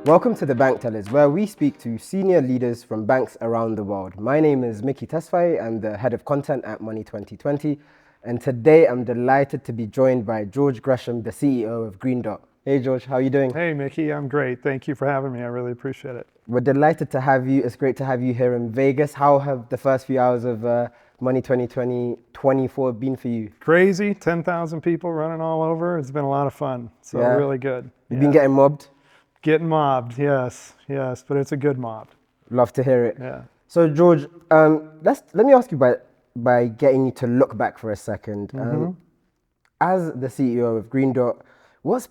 Welcome to the Bank Tellers, where we speak to senior leaders from banks around the world. My name is Micky Tesfaye. I'm the head of content at Money 2020. And today I'm delighted to be joined by George Gresham, the CEO of Green Dot. Hey George, how are you doing? Hey Mickey, I'm great. Thank you for having me. I really appreciate it. We're delighted to have you. It's great to have you here in Vegas. How have the first few hours of Money 2024 been for you? Crazy, 10,000 people running all over. It's been a lot of fun. So Yeah. really good. You've been getting mobbed? Getting mobbed, yes, but it's a good mob. Love to hear it. Yeah. So George, let me ask you by getting you to look back for a second. As the CEO of Green Dot, what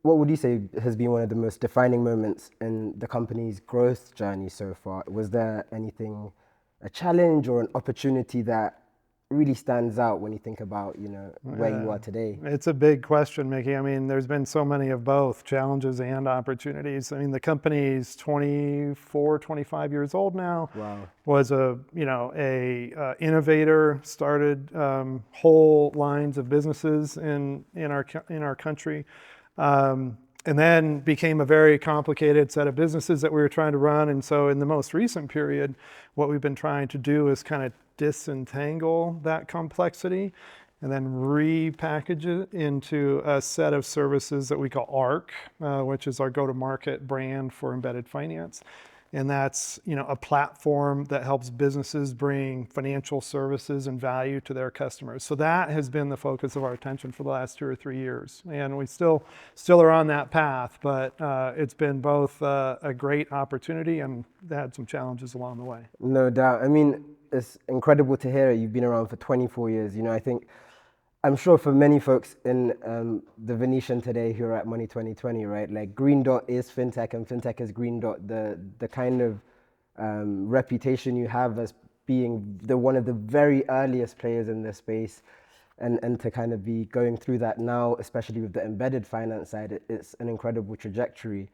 would you say has been one of the most defining moments in the company's growth journey so far? Was there anything, a challenge or an opportunity that really stands out when you think about, where you are today? It's a big question, Mickey. I mean, there's been so many of both challenges and opportunities. I mean, the company's 24, 25 years old now. Wow. Was a innovator, started whole lines of businesses in our country. And then became a very complicated set of businesses that we were trying to run. And so in the most recent period, what we've been trying to do is kind of disentangle that complexity and then repackage it into a set of services that we call ARC, which is our go-to-market brand for embedded finance. And that's a platform that helps businesses bring financial services and value to their customers. So that has been the focus of our attention for the last 2 or 3 years. And we still are on that path, but it's been both a great opportunity and had some challenges along the way. No doubt. I mean, it's incredible to hear you've been around for 24 years. I'm sure for many folks in the Venetian today who are at Money 2020, right? Like Green Dot is fintech and fintech is Green Dot. The kind of reputation you have as being one of the very earliest players in this space, and to kind of be going through that now, especially with the embedded finance side, it's an incredible trajectory.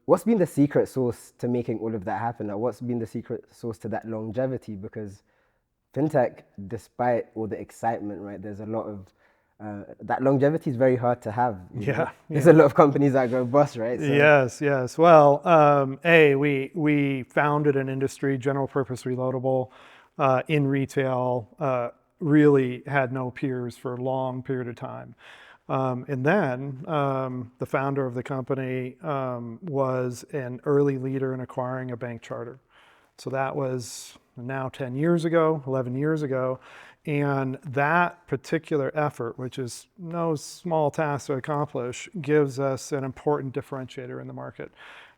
What's been the secret sauce to making all of that happen? Like, what's been the secret sauce to that longevity? Because fintech, despite all the excitement, right, there's a lot of that longevity is very hard to have. There's a lot of companies that go bust, right? So. Yes. Well, we founded an industry, general purpose reloadable, in retail, really had no peers for a long period of time. And then the founder of the company was an early leader in acquiring a bank charter. So that was now 10 years ago, 11 years ago. And that particular effort, which is no small task to accomplish, gives us an important differentiator in the market.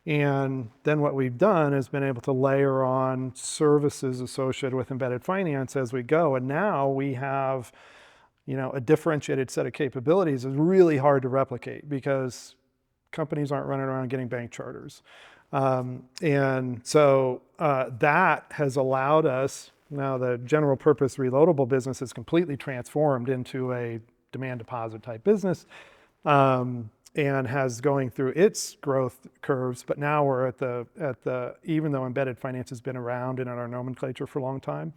And then what we've done is been able to layer on services associated with embedded finance as we go. And now we have a differentiated set of capabilities is really hard to replicate because companies aren't running around getting bank charters. And so that has allowed us, now the general purpose reloadable business is completely transformed into a demand deposit type business, and has going through its growth curves. But now we're at the even though embedded finance has been around and in our nomenclature for a long time,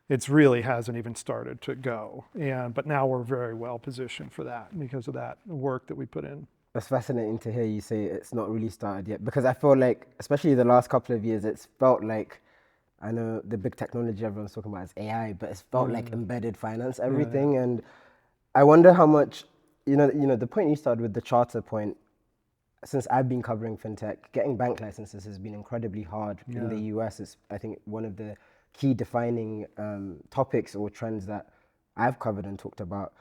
it really hasn't even started to go. But now we're very well positioned for that because of that work that we put in. It's fascinating to hear you say it's not really started yet, because I feel like, especially the last couple of years, it's felt like, I know the big technology everyone's talking about is AI, but it's felt like embedded finance, everything. Yeah. And I wonder how much, the point you started with, the charter point, since I've been covering fintech, getting bank licenses has been incredibly hard in the US. It's, I think, one of the key defining topics or trends that I've covered and talked about.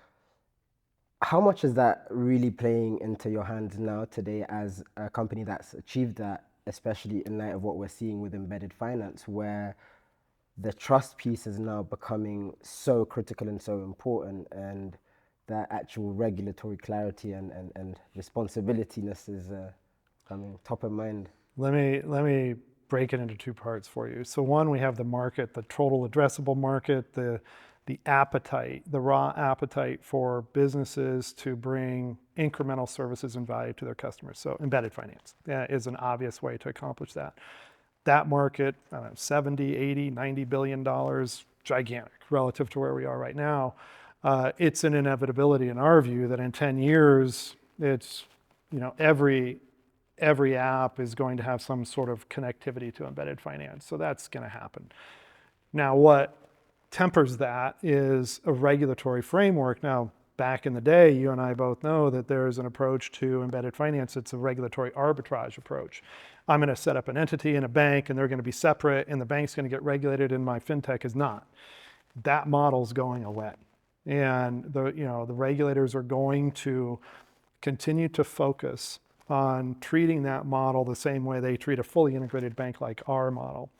How much is that really playing into your hands now today as a company that's achieved that, especially in light of what we're seeing with embedded finance, where the trust piece is now becoming so critical and so important, and that actual regulatory clarity and responsibilityness is coming top of mind? Let me break it into 2 parts for you. So one, we have the market, the total addressable market, the appetite, the raw appetite for businesses to bring incremental services and value to their customers. So embedded finance is an obvious way to accomplish that. That market, 70, 80, $90 billion, gigantic relative to where we are right now. It's an inevitability in our view that in 10 years, it's, every every app is going to have some sort of connectivity to embedded finance. So that's going to happen. Now, what tempers that is a regulatory framework. Now, back in the day, you and I both know that there's an approach to embedded finance. It's a regulatory arbitrage approach. I'm going to set up an entity in a bank and they're going to be separate and the bank's going to get regulated and my fintech is not. That model's going away. And the regulators are going to continue to focus on treating that model the same way they treat a fully integrated bank like our model.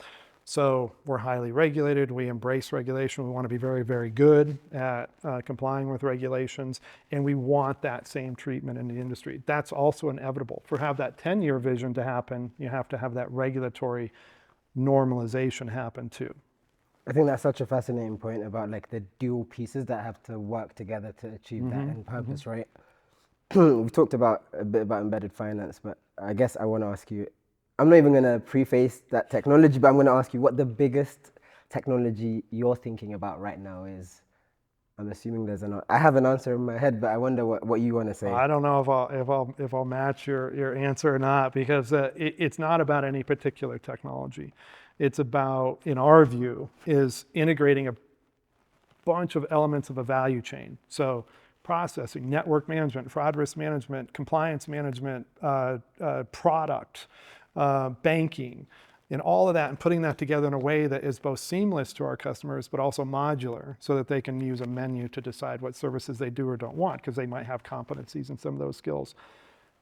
So we're highly regulated, we embrace regulation, we want to be very, very good at complying with regulations, and we want that same treatment in the industry. That's also inevitable. For have that 10-year vision to happen, you have to have that regulatory normalization happen too. I think that's such a fascinating point about like the dual pieces that have to work together to achieve that end purpose, right? We've talked about a bit about embedded finance, but I guess I want to ask you, I'm not even going to preface that technology, but I'm going to ask you what the biggest technology you're thinking about right now is. I'm assuming I have an answer in my head, but I wonder what you want to say. I don't know if I'll match your answer or not, because it's not about any particular technology. It's about, in our view, is integrating a bunch of elements of a value chain. So processing, network management, fraud risk management, compliance management, product, banking, and all of that, and putting that together in a way that is both seamless to our customers, but also modular, so that they can use a menu to decide what services they do or don't want, because they might have competencies in some of those skills.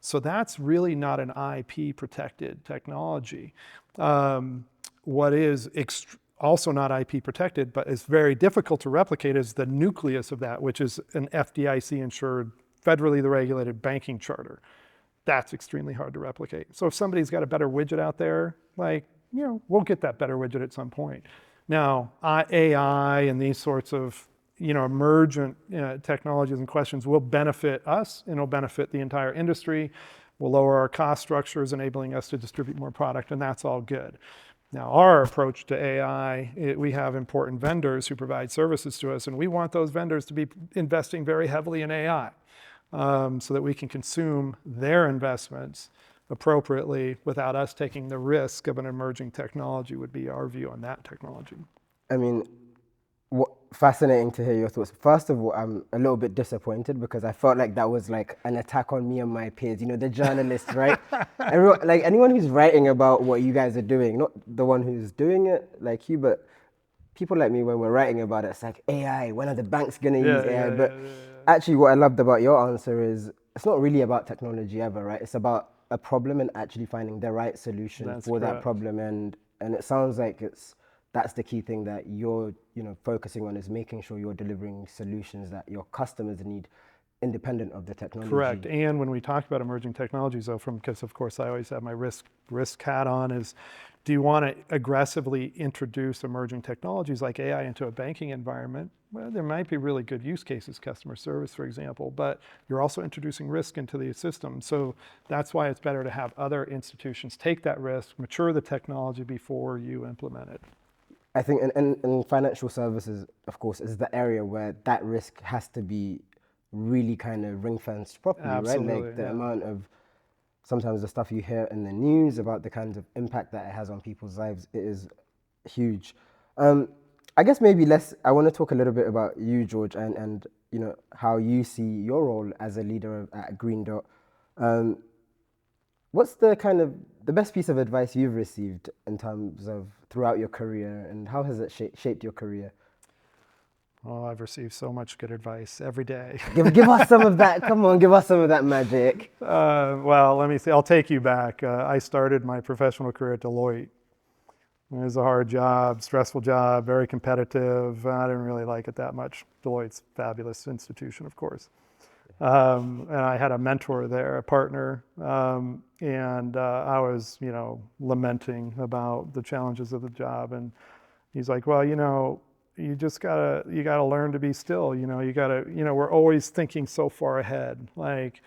So that's really not an IP protected technology. What is also not IP protected, but is very difficult to replicate, is the nucleus of that, which is an FDIC insured, federally regulated banking charter. That's extremely hard to replicate. So if somebody's got a better widget out there, we'll get that better widget at some point. Now, AI and these sorts of emergent technologies and questions will benefit us, and will benefit the entire industry. Will lower our cost structures, enabling us to distribute more product, and that's all good. Now, our approach to AI, we have important vendors who provide services to us, and we want those vendors to be investing very heavily in AI, so that we can consume their investments appropriately without us taking the risk of an emerging technology, would be our view on that technology. I mean, fascinating to hear your thoughts. First of all, I'm a little bit disappointed because I felt like that was like an attack on me and my peers, the journalists, right? Anyone who's writing about what you guys are doing, not the one who's doing it like you, but people like me, when we're writing about it, it's like AI, when are the banks gonna use AI? Actually, what I loved about your answer is it's not really about technology ever, right? It's about a problem and actually finding the right solution for that problem. And it sounds like that's the key thing that you're focusing on, is making sure you're delivering solutions that your customers need, independent of the technology. Correct. And when we talk about emerging technologies, though, because of course I always have my risk hat on, is do you want to aggressively introduce emerging technologies like AI into a banking environment? Well, there might be really good use cases, customer service, for example, but you're also introducing risk into the system. So that's why it's better to have other institutions take that risk, mature the technology before you implement it. I think in financial services, of course, is the area where that risk has to be really kind of ring-fenced properly. Absolutely, right? Like the amount of, sometimes the stuff you hear in the news about the kinds of impact that it has on people's lives, it is huge. I guess maybe I want to talk a little bit about you, George, and how you see your role as a leader at Green Dot. What's the best piece of advice you've received in terms of throughout your career, and how has it shaped your career? Oh, I've received so much good advice every day. Give us some of that. Come on, give us some of that magic. Well, let me see. I'll take you back. I started my professional career at Deloitte. It was a hard job, stressful job, very competitive. I didn't really like it that much. Deloitte's a fabulous institution, of course. And I had a mentor there, a partner, and I was, lamenting about the challenges of the job. And he's like, well, you gotta learn to be still. We're always thinking so far ahead, like,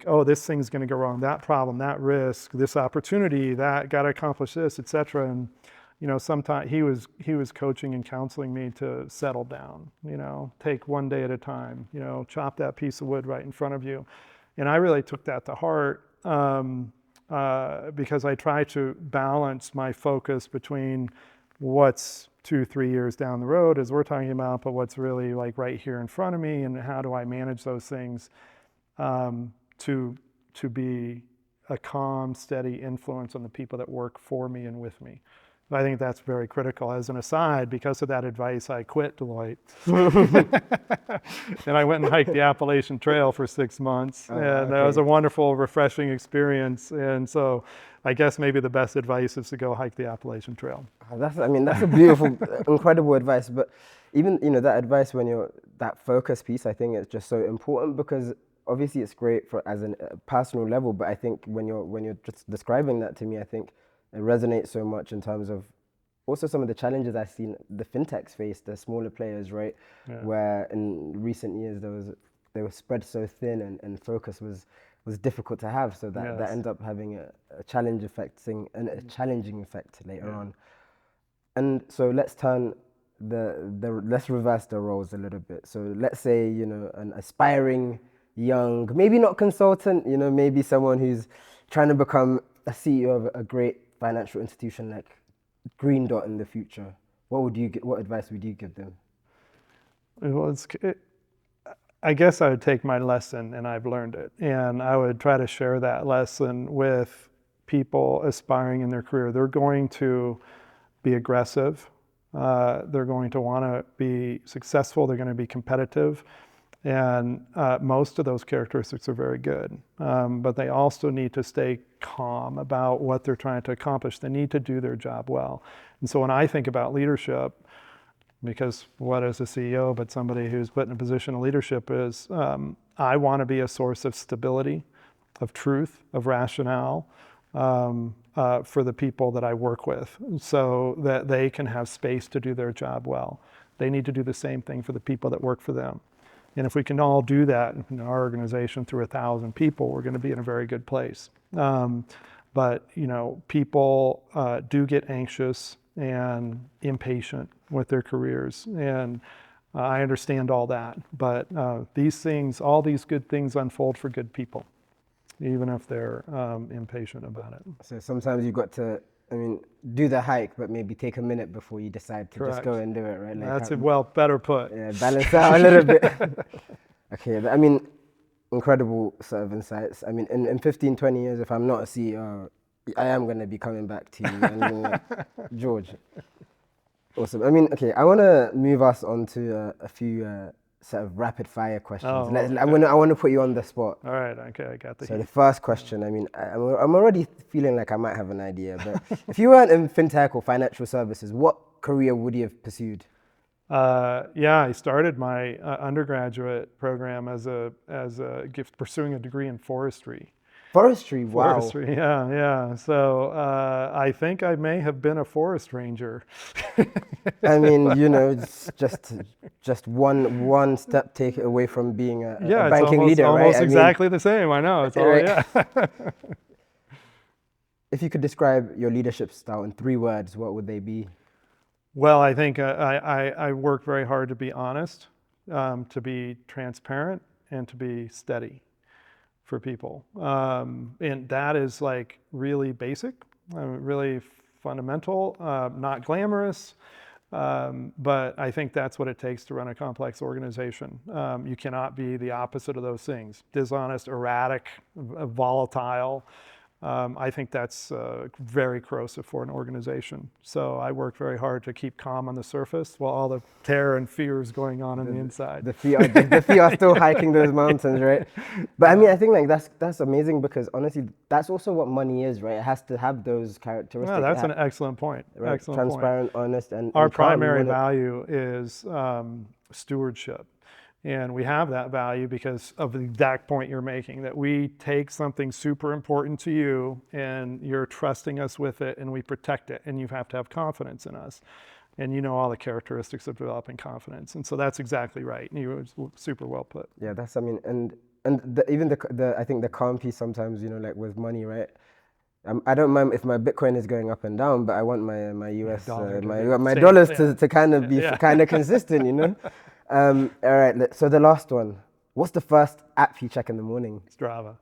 oh, this thing's going to go wrong, that problem, that risk, this opportunity, that got to accomplish this, etc. And sometimes he was coaching and counseling me to settle down, take one day at a time, chop that piece of wood right in front of you. And I really took that to heart. because I try to balance my focus between what's 2-3 years down the road, as we're talking about, but what's really like right here in front of me, and how do I manage those things to be a calm, steady influence on the people that work for me and with me. I think that's very critical. As an aside, because of that advice, I quit Deloitte. And I went and hiked the Appalachian Trail for 6 months. And that was a wonderful, refreshing experience. And so I guess maybe the best advice is to go hike the Appalachian Trail. That's a beautiful, incredible advice. But even, that advice that focus piece, I think it's just so important, because obviously it's great for as a personal level, but I think when you're just describing that to me, I think it resonates so much in terms of also some of the challenges I've seen the fintechs face, the smaller players, right? Yeah. Where in recent years they were spread so thin, and focus was difficult to have, so that ends up having a challenging effect later on. And so let's reverse the roles a little bit. So let's say an aspiring young, maybe not consultant, maybe someone who's trying to become a CEO of a great financial institution like Green Dot in the future. What advice would you give them? Well, I guess I would take my lesson, and I've learned it, and I would try to share that lesson with people aspiring in their career. They're going to be aggressive. They're going to want to be successful. They're going to be competitive. And most of those characteristics are very good, but they also need to stay calm about what they're trying to accomplish. They need to do their job well. And so when I think about leadership, because what is a CEO but somebody who's put in a position of leadership is, I want to be a source of stability, of truth, of rationale for the people that I work with, so that they can have space to do their job well. They need to do the same thing for the people that work for them. And if we can all do that in our organization through 1,000 people, we're going to be in a very good place. But people do get anxious and impatient with their careers, and I understand all that. But all these good things unfold for good people, even if they're impatient about it. So sometimes you've got to, do the hike, but maybe take a minute before you decide to just go and do it, right? That's better put. Yeah, balance out a little bit. Okay, incredible set of insights. In 15, 20 years, if I'm not a CEO, I am going to be coming back to you and George. Awesome. I want to move us on to a few set of rapid fire questions. I want to put you on the spot. All right, okay, I got the So the first question, I'm already feeling like I might have an idea, but if you weren't in fintech or financial services, what career would you have pursued? I started my undergraduate program as a gift, pursuing a degree in forestry. Forestry, wow. Forestry, yeah. So I think I may have been a forest ranger. It's just one step take away from being a banking leader, right? Almost exactly the same. I know. It's all right. If you could describe your leadership style in 3 words, what would they be? Well, I think I work very hard to be honest, to be transparent, and to be steady for people. And that is like really basic, really fundamental, not glamorous, but I think that's what it takes to run a complex organization. You cannot be the opposite of those things: dishonest, erratic, volatile. I think that's very corrosive for an organization. So I work very hard to keep calm on the surface while all the terror and fear is going on the inside. The fear are still hiking those mountains, right? But I think that's amazing, because honestly, that's also what money is, right? It has to have those characteristics. Yeah, that's an excellent point. Right? Excellent Transparent, point. honest, and our primary value is stewardship. And we have that value because of the exact point you're making, that we take something super important to you and you're trusting us with it, and we protect it, and you have to have confidence in us. And all the characteristics of developing confidence. And so that's exactly right. And you were super well put. Yeah, I think the calm piece sometimes, like with money, right? I don't mind if my Bitcoin is going up and down, but I want my US, my dollars to kind of be kind of consistent, All right, so the last one. What's the first app you check in the morning? Strava.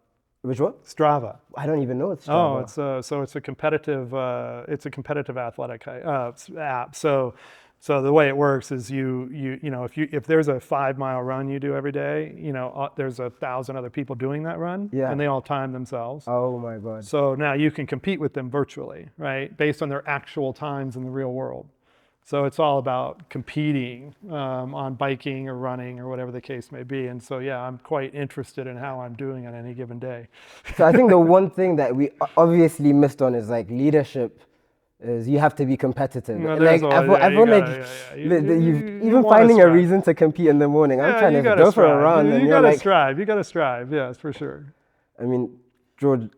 Which one? Strava. I don't even know it's Oh, Strava. it's a competitive athletic app. So the way it works is you know if there's a 5-mile run you do every day, you know there's 1,000 other people doing that run, Yeah. and they all time themselves. Oh my God. So now you can compete with them virtually, right, based on their actual times in the real world. So it's all about competing on biking or running or whatever the case may be. And so, yeah, I'm quite interested in how I'm doing on any given day. So I think the one thing that we obviously missed on is like leadership. Is you have to be competitive. No, Like I feel like even finding a reason to compete in the morning. I'm trying to go for a run, and you you're gotta like, strive. You gotta strive. Yes, for sure. I mean, George,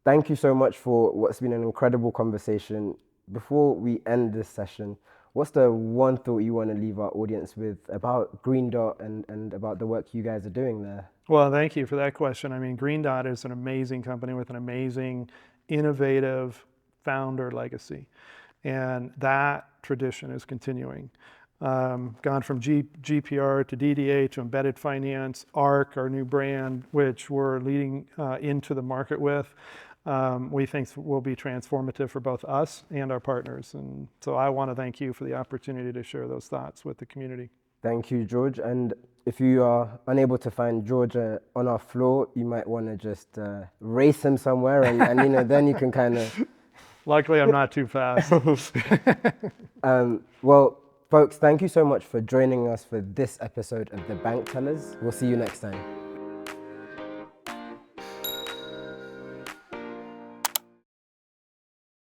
thank you so much for what's been an incredible conversation. Before we end this session, what's the one thought you want to leave our audience with about Green Dot and about the work you guys are doing there? Well, thank you for that question. I mean, Green Dot is an amazing company with an amazing, innovative founder legacy. And that tradition is continuing. Gone from GPR to DDA to embedded finance, ARC, our new brand, which we're leading into the market with. We think will be transformative for both us and our partners. And so I want to thank you for the opportunity to share those thoughts with the community. Thank you, George. And if you are unable to find George on our floor, you might want to just race him somewhere, and you know, then you can kind of. Luckily, I'm not too fast. Well, folks, thank you so much for joining us for this episode of The Bank Tellers. We'll see you next time.